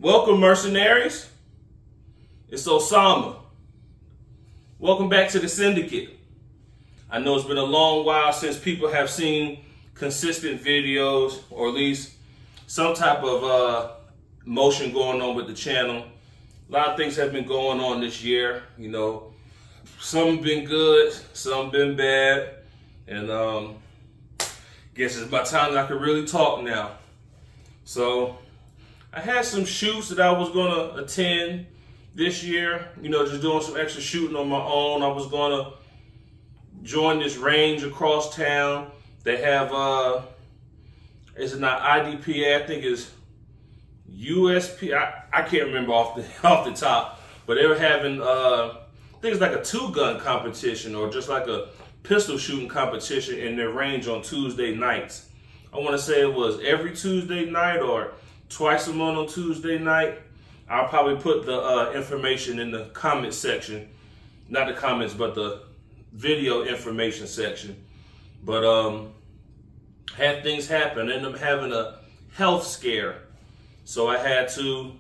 Welcome, mercenaries. It's Osama. Welcome back to the Syndicate. I know it's been a long while since people have seen consistent videos, or at least some type of motion going on with the channel. A lot of things have been going on this year. You know, some been good, some been bad, and guess it's about time that I can really talk now. So I had some shoots that I was gonna attend this year, you know, just doing some extra shooting on my own. I was gonna join this range across town. They have, is it not IDPA? I think it's USP. I can't remember off the top, but they were having, I think it's like a two-gun competition or just like a pistol shooting competition in their range on Tuesday nights. I want to say it was every Tuesday night or twice a month on Tuesday night. I'll probably put the information in the comment section. Not the comments, but the video information section. But had things happen. I ended up having a health scare. So I had to,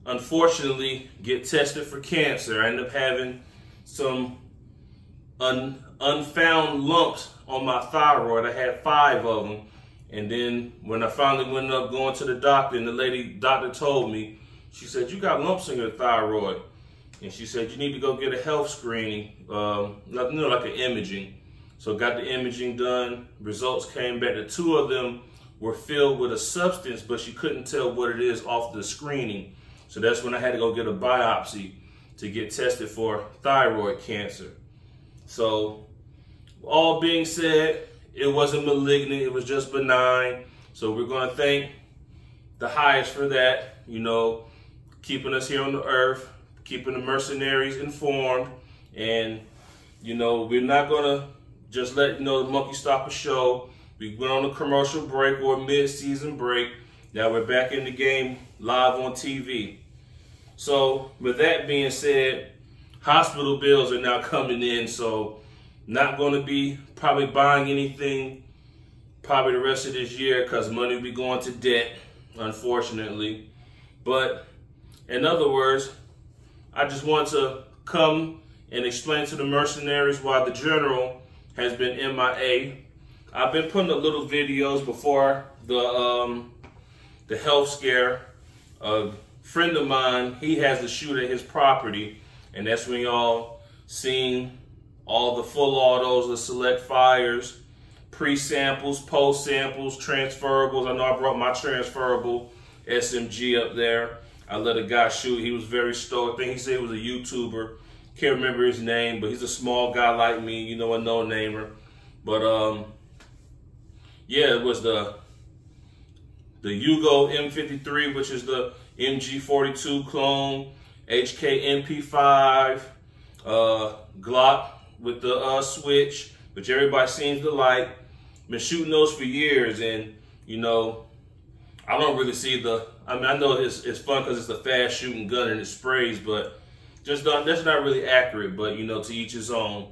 unfortunately, get tested for cancer. I ended up having some unfound lumps on my thyroid. I had 5 of them. And then when I finally went up going to the doctor, and the doctor told me, she said, "You got lumps in your thyroid." And she said, "You need to go get a health screening, like an imaging." So got the imaging done. Results came back. The 2 of them were filled with a substance, but she couldn't tell what it is off the screening. So that's when I had to go get a biopsy to get tested for thyroid cancer. So all being said, it wasn't malignant, it was just benign. So we're gonna thank the highest for that, you know, keeping us here on the earth, keeping the mercenaries informed. And, you know, we're not gonna just let, you know, the monkey stop a show. We went on a commercial break or a mid-season break. Now we're back in the game live on TV. So with that being said, hospital bills are now coming in, so not going to be probably buying anything probably the rest of this year because money will be going to debt, unfortunately. But in other words, I just want to come and explain to the mercenaries why the general has been MIA. I've been putting up little videos before the health scare. A friend of mine, he has a shoot at his property, and that's when y'all seen all the full autos, the select fires, pre-samples, post-samples, transferables. I know I brought my transferable SMG up there. I let a guy shoot. He was very stoked. I think he said he was a YouTuber. Can't remember his name, but he's a small guy like me, you know, a no-namer. But yeah, it was the Yugo M53, which is the MG42 clone, HK MP5, Glock with the switch, which everybody seems to like. Been shooting those for years, and you know, I don't really see I mean, I know it's fun because it's a fast shooting gun and it sprays, but that's not really accurate. But you know, to each his own.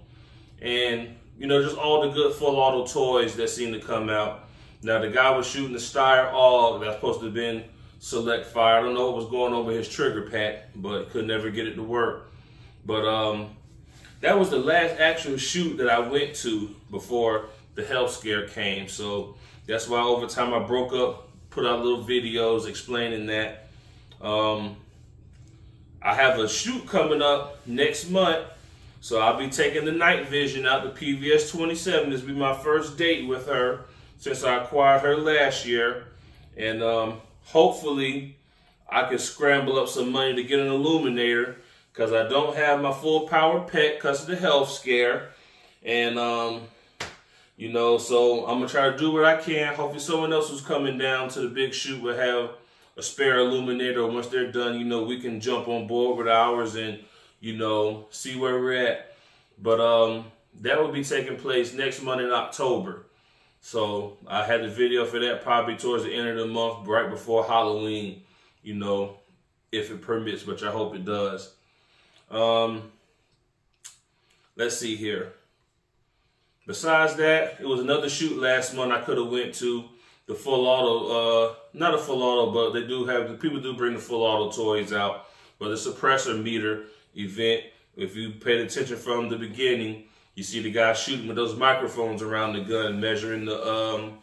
And you know, just all the good full auto toys that seem to come out. Now the guy was shooting the Steyr AUG that's supposed to have been select fire. I don't know what was going on with his trigger pack, but could never get it to work. But that was the last actual shoot that I went to before the health scare came. So that's why over time I broke up, put out little videos explaining that. I have a shoot coming up next month. So I'll be taking the night vision out, the PVS 27. This will be my first date with her since I acquired her last year. And hopefully I can scramble up some money to get an illuminator, because I don't have my full power pet because of the health scare. And, you know, so I'm going to try to do what I can. Hopefully someone else who's coming down to the big shoot will have a spare illuminator. Once they're done, you know, we can jump on board with ours and, you know, see where we're at. But that will be taking place next month in October. So I had the video for that probably towards the end of the month, right before Halloween, you know, if it permits, which I hope it does. Let's see here. Besides that, it was another shoot last month I could have went to. the full auto, not a full auto, but they do have, the people do bring the full auto toys out. But the suppressor meter event, if you paid attention from the beginning, you see the guy shooting with those microphones around the gun, measuring the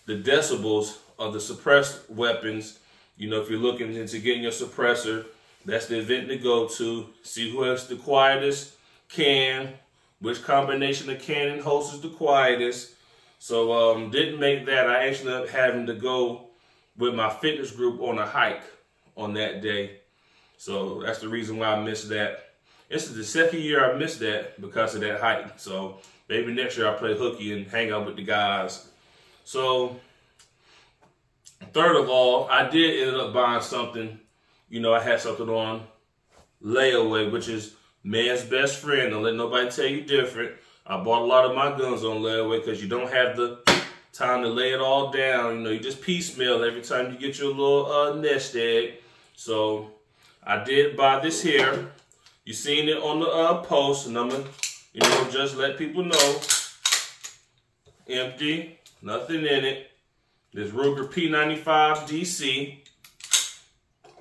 decibels of the suppressed weapons. You know, if you're looking into getting your suppressor, that's the event to go to. See who has the quietest can, which combination of can and host is the quietest. So didn't make that. I actually ended up having to go with my fitness group on a hike on that day. So that's the reason why I missed that. This is the second year I missed that because of that hike. So maybe next year I'll play hooky and hang out with the guys. So third of all, I did end up buying something. You know, I had something on layaway, which is man's best friend. Don't let nobody tell you different. I bought a lot of my guns on layaway because you don't have the time to lay it all down. You know, you just piecemeal every time you get your little nest egg. So I did buy this here. You seen it on the post, and I'm gonna, you know, just let people know. Empty, nothing in it. This Ruger P95 DC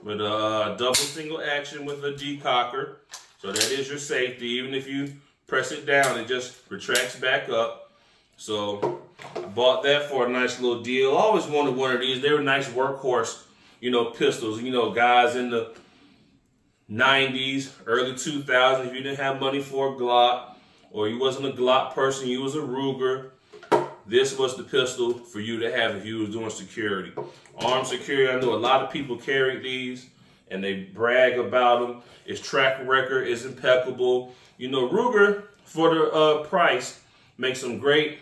with a double single action with a decocker. So that is your safety. Even if you press it down, it just retracts back up. So I bought that for a nice little deal. I always wanted one of these. They were nice workhorse, you know, pistols. You know, guys in the 90s, early 2000s, if you didn't have money for a Glock, or you wasn't a Glock person, you was a Ruger, this was the pistol for you to have if you was doing security. Armed security, I know a lot of people carry these, and they brag about them. Its track record is impeccable. You know, Ruger, for the price, makes some great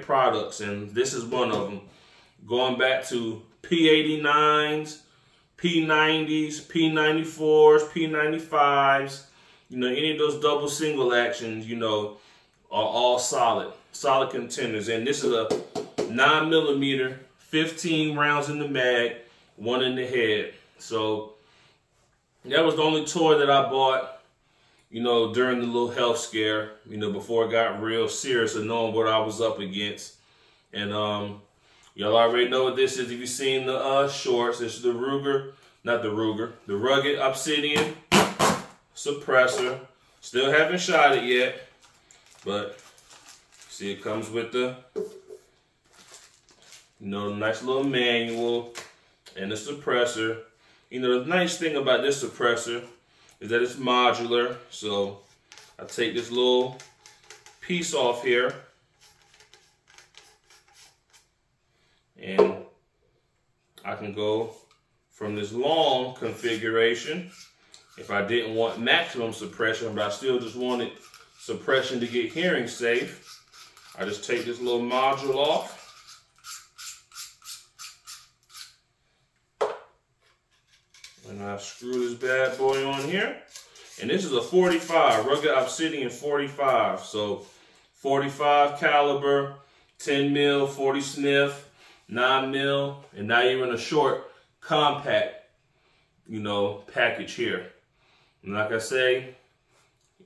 products, and this is one of them. Going back to P89s, P90s, P94s, P95s, you know, any of those double single actions, you know, are all solid contenders. And this is a 9mm, 15 rounds in the mag, 1 in the head. So that was the only toy that I bought, you know, during the little health scare, you know, before it got real serious and knowing what I was up against. And y'all already know what this is. If you've seen the shorts, this is the Ruger, not the Ruger, the Rugged Obsidian suppressor. Still haven't shot it yet, but see, it comes with the, you know, nice little manual and the suppressor. You know, the nice thing about this suppressor is that it's modular. So I take this little piece off here, and I can go from this long configuration if I didn't want maximum suppression, but I still just wanted suppression to get hearing safe. I just take this little module off. And I screw this bad boy on here. And this is a 45, Rugged Obsidian 45. So 45 caliber, 10 mil, 40 sniff, 9 mil, and now you're in a short, compact, you know, package here. And like I say,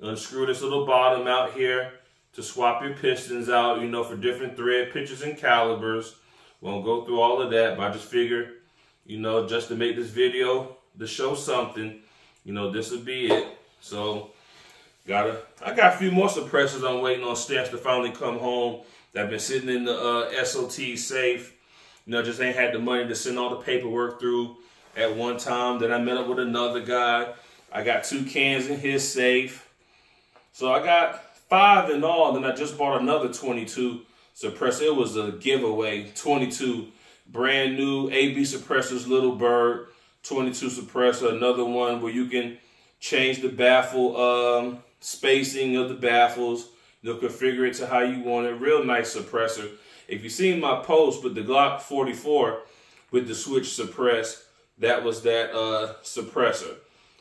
unscrew this little bottom out here to swap your pistons out, you know, for different thread pitches and calibers. Won't go through all of that, but I just figured, you know, just to make this video to show something, you know, this would be it. So I got a few more suppressors I'm waiting on stamps to finally come home. That have been sitting in the SOT safe. You know, just ain't had the money to send all the paperwork through at one time. Then I met up with another guy. I got 2 cans in his safe. So I got 5 in all. Then I just bought another 22 suppressor. It was a giveaway. 22 brand new AB suppressors, Little Bird 22 suppressor. Another one where you can change the baffle spacing of the baffles. You'll configure it to how you want it. Real nice suppressor. If you've seen my post with the Glock 44 with the switch suppress, that was that suppressor.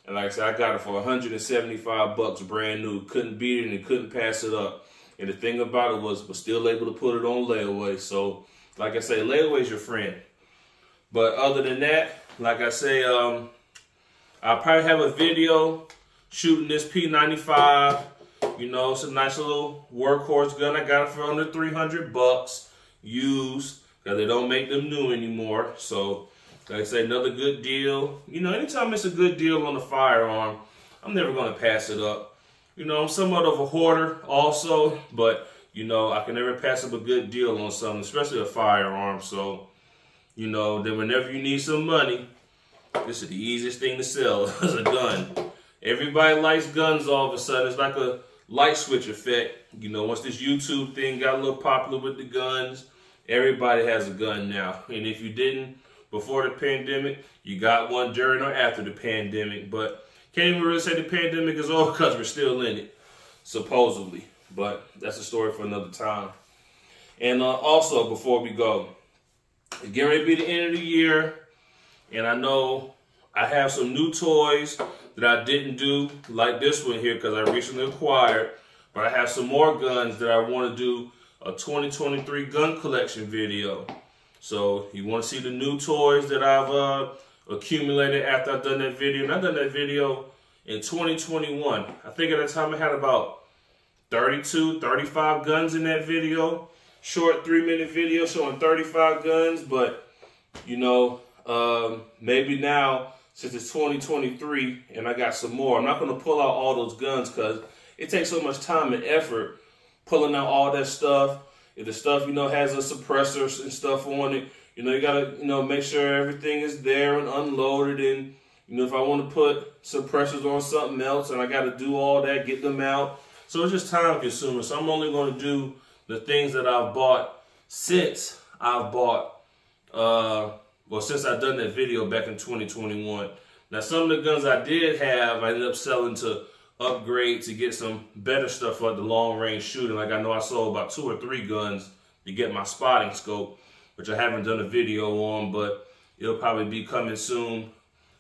And like I said, I got it for 175 bucks, brand new. Couldn't beat it and couldn't pass it up. And the thing about it was still able to put it on layaway. So, like I say, layaway is your friend. But other than that, like I say, I'll probably have a video shooting this P95. You know, it's a nice little workhorse gun. I got it for under 300 bucks, used. because they don't make them new anymore. So, like I say, another good deal. You know, anytime it's a good deal on a firearm, I'm never going to pass it up. You know, I'm somewhat of a hoarder also, but, you know, I can never pass up a good deal on something, especially a firearm. So, you know, then whenever you need some money, this is the easiest thing to sell is a gun. Everybody likes guns all of a sudden. It's like a light switch effect. You know, once this YouTube thing got a little popular with the guns, everybody has a gun now. And if you didn't before the pandemic, you got one during or after the pandemic. But can't even really say the pandemic is over because we're still in it, supposedly. But that's a story for another time. And also, before we go, it's getting ready to be the end of the year. And I know I have some new toys that I didn't do, like this one here, because I recently acquired. But I have some more guns that I want to do a 2023 gun collection video. So you want to see the new toys that I've accumulated after I've done that video. And I've done that video in 2021. I think at the time I had about 32, 35 guns in that video. Short 3-minute video showing 35 guns. But, you know, maybe now, since it's 2023 and I got some more, I'm not going to pull out all those guns because it takes so much time and effort pulling out all that stuff. If the stuff, you know, has a suppressor and stuff on it, you know, you got to, you know, make sure everything is there and unloaded. And, you know, if I want to put suppressors on something else and I got to do all that, get them out. So it's just time consuming. So I'm only going to do the things that I've bought since I've bought, well, since I've done that video back in 2021. Now, some of the guns I did have, I ended up selling to upgrade to get some better stuff for the long range shooting. Like I know I sold about 2 or 3 guns to get my spotting scope, which I haven't done a video on, but it'll probably be coming soon.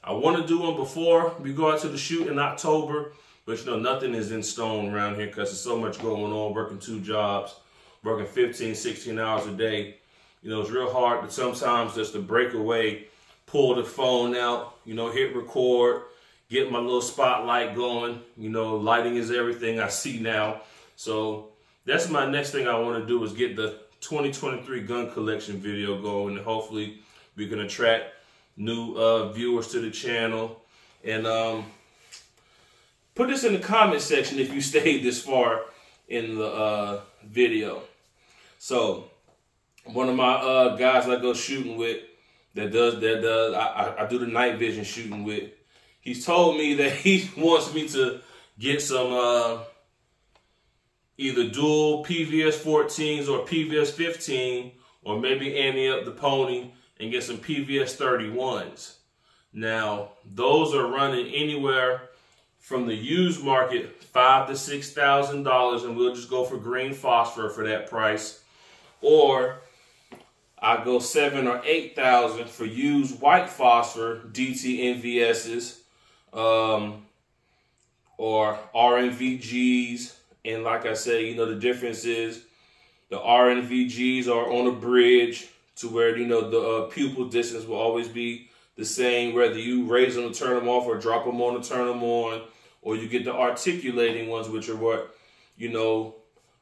I want to do one before we go out to the shoot in October, but you know, nothing is in stone around here because there's so much going on, working 2 jobs, working 15, 16 hours a day. You know, it's real hard to sometimes just to break away, pull the phone out, you know, hit record, get my little spotlight going. You know, lighting is everything I see now. So that's my next thing I want to do is get the 2023 gun collection video going. And hopefully we can attract new viewers to the channel. And put this in the comment section if you stayed this far in the video. So one of my guys I go shooting with I do the night vision shooting with, he's told me that he wants me to get some either dual PVS 14s or PVS 15, or maybe ante up the pony and get some PVS 31s. Now, those are running anywhere from the used market $5,000 to $6,000, and we'll just go for green phosphor for that price. Or I go $7,000 or $8,000 for used white phosphor DT NVSs, or RNVGs. And like I say, you know, the difference is the RNVGs are on a bridge to where, you know, the pupil distance will always be the same, whether you raise them to turn them off or drop them on to turn them on, or you get the articulating ones, which are what, you know,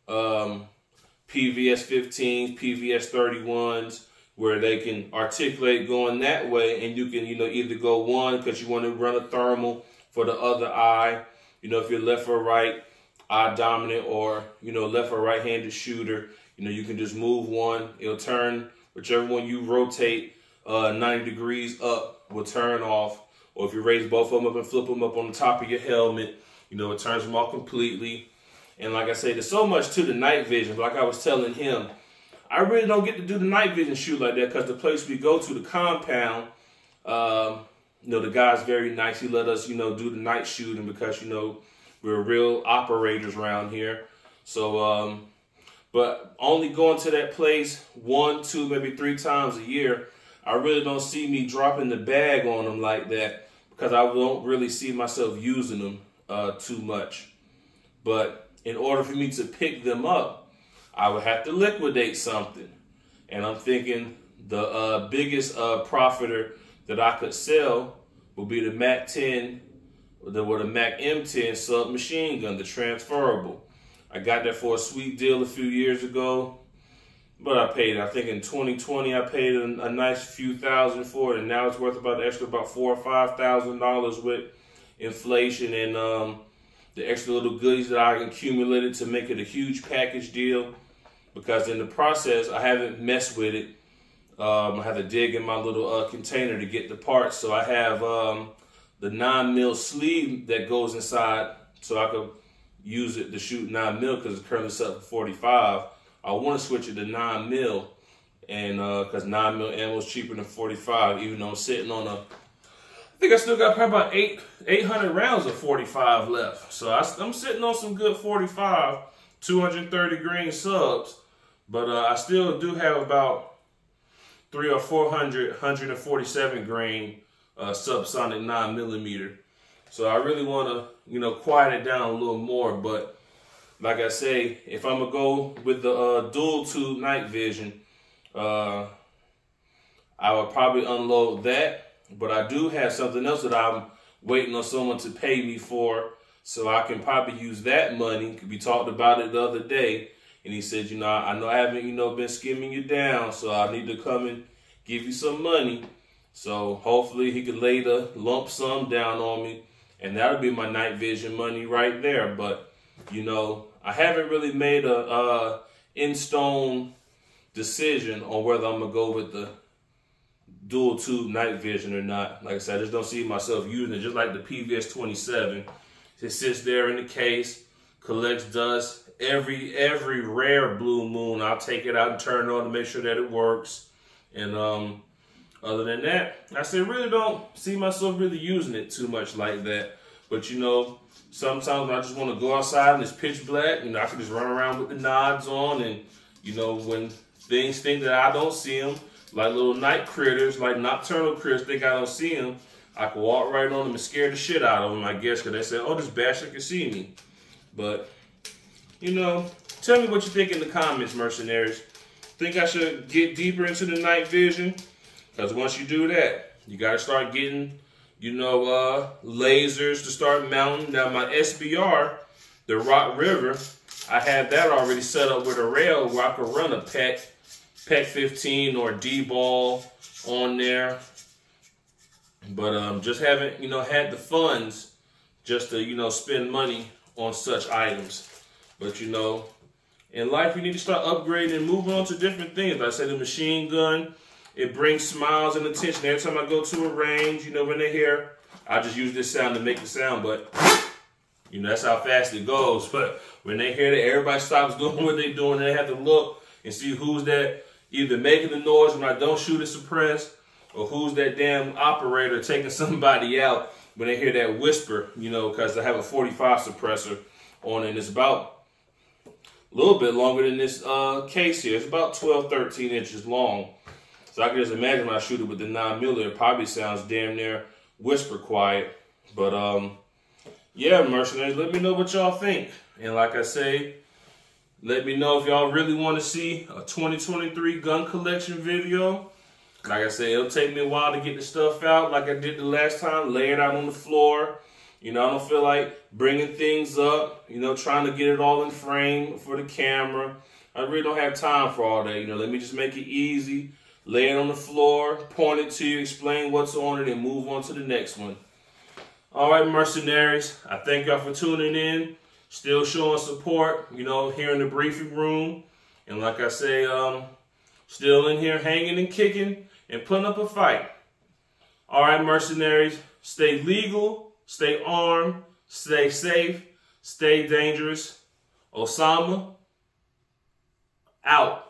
PVS 15s, PVS 31s, where they can articulate going that way, and you can, you know, either go one because you want to run a thermal for the other eye, you know, if you're left or right eye dominant, or, you know, left or right-handed shooter, you know, you can just move one, it'll turn, whichever one you rotate 90 degrees up will turn off. Or if you raise both of them up and flip them up on the top of your helmet, you know, it turns them off completely. And like I said, there's so much to the night vision. Like I was telling him, I really don't get to do the night vision shoot like that because the place we go to, the compound, you know, the guy's very nice. He let us, you know, do the night shooting because, you know, we're real operators around here. So, but only going to that place 1, 2, maybe 3 times a year, I really don't see me dropping the bag on them like that because I don't really see myself using them too much. But in order for me to pick them up, I would have to liquidate something. And I'm thinking the biggest profiter that I could sell would be the Mac 10 or the Mac M10 submachine gun, the transferable. I got that for a sweet deal a few years ago. but I paid, I think in 2020, I paid a nice few thousand for it, and now it's worth about about $4,000 or $5,000 with inflation and the extra little goodies that I accumulated to make it a huge package deal. Because in the process, I haven't messed with it. I had to dig in my little container to get the parts. So I have the 9mm sleeve that goes inside, so I could use it to shoot 9mm because it's currently set for 45. I want to switch it to 9mm, and because 9mm ammo is cheaper than 45, even though I'm sitting on I think I still got probably about 800 rounds of 45 left. So I'm sitting on some good 45, 230 grain subs, but I still do have about 300 or 400 147 grain subsonic 9mm. So I really want to, quiet it down a little more. But like I say, if I'm gonna go with the dual tube night vision, I would probably unload that. But I do have something else that I'm waiting on someone to pay me for, so I can probably use that money. We talked about it the other day, and he said, I know I haven't, been skimming you down, so I need to come and give you some money. So hopefully he could lay the lump sum down on me, and that'll be my night vision money right there. But, I haven't really made a in-stone decision on whether I'm going to go with the dual tube night vision or not. Like I said, I just don't see myself using it. Just like the PVS 27, it sits there in the case, collects dust. Every rare blue moon, I'll take it out and turn it on to make sure that it works. And other than that, I still really don't see myself really using it too much like that. But sometimes when I just want to go outside and it's pitch black, I can just run around with the nods on, and when things think that I don't see them, like little night critters, like nocturnal critters, think I don't see them, I can walk right on them and scare the shit out of them, I guess, because they say, oh, this bastard can see me. But, tell me what you think in the comments, mercenaries. Think I should get deeper into the night vision? Because once you do that, you got to start getting, lasers to start mounting. Now, my SBR, the Rock River, I had that already set up with a rail where I could run a PEC 15 or D-ball on there, but just haven't had the funds just to spend money on such items. But in life you need to start upgrading and moving on to different things. Like I said, the machine gun, it brings smiles and attention every time I go to a range. When they hear, I just use this sound to make the sound, but that's how fast it goes. But when they hear that, everybody stops doing what they're doing, and they have to look and see who's that either making the noise when I don't shoot it suppressed, or who's that damn operator taking somebody out when they hear that whisper, because I have a 45 suppressor on it, and it's about a little bit longer than this case here. It's about 12, 13 inches long. So I can just imagine when I shoot it with the 9mm, it probably sounds damn near whisper quiet. But yeah, mercenaries, let me know what y'all think. And like I say, let me know if y'all really want to see a 2023 gun collection video. Like I said, it'll take me a while to get the stuff out like I did the last time, lay it out on the floor. I don't feel like bringing things up, trying to get it all in frame for the camera. I really don't have time for all that. Let me just make it easy, lay it on the floor, point it to you, explain what's on it, and move on to the next one. All right, mercenaries, I thank y'all for tuning in. Still showing support, here in the briefing room. And like I say, still in here hanging and kicking and putting up a fight. All right, mercenaries, stay legal, stay armed, stay safe, stay dangerous. Osama, out.